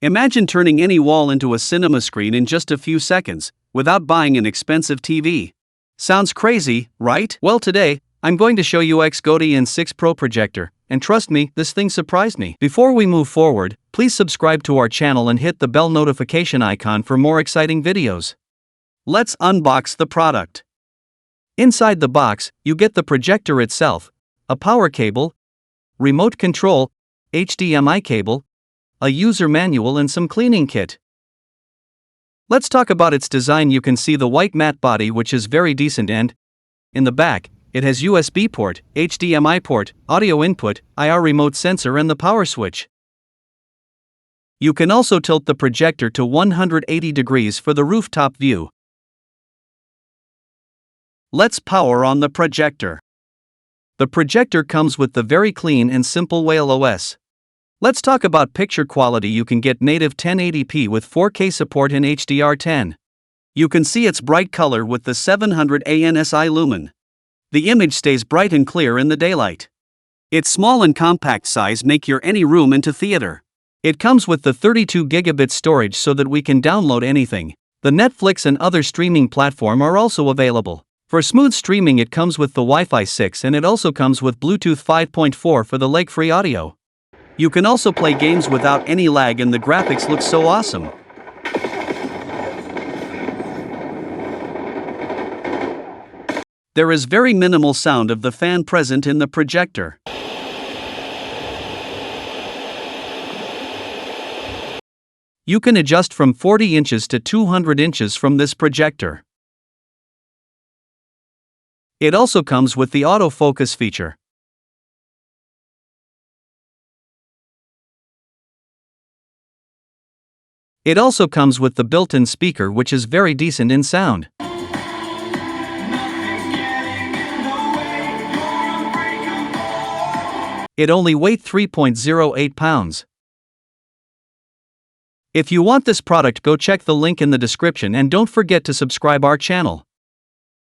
Imagine turning any wall into a cinema screen in just a few seconds, without buying an expensive TV. Sounds crazy, right? Well, today, I'm going to show you Xgody N6 Pro projector, and trust me, this thing surprised me. Before we move forward, please subscribe to our channel and hit the bell notification icon for more exciting videos. Let's unbox the product. Inside the box, you get the projector itself, a power cable, remote control, HDMI cable, a user manual and some cleaning kit. Let's talk about its design. You can see the white matte body, which is very decent, and in the back, it has USB port, HDMI port, audio input, IR remote sensor and the power switch. You can also tilt the projector to 180 degrees for the rooftop view. Let's power on the projector. The projector comes with the very clean and simple Whale OS. Let's talk about picture quality. You can get native 1080p with 4K support in HDR10. You can see its bright color with the 700 ANSI lumen. The image stays bright and clear in the daylight. Its small and compact size make your any room into theater. It comes with the 32 gigabit storage so that we can download anything. The Netflix and other streaming platform are also available. For smooth streaming, it comes with the Wi-Fi 6 and it also comes with Bluetooth 5.4 for the lag-free audio. You can also play games without any lag and the graphics look so awesome. There is very minimal sound of the fan present in the projector. You can adjust from 40 inches to 200 inches from this projector. It also comes with the autofocus feature. It also comes with the built-in speaker, which is very decent in sound. It only weighs 3.08 pounds. If you want this product, go check the link in the description and don't forget to subscribe our channel.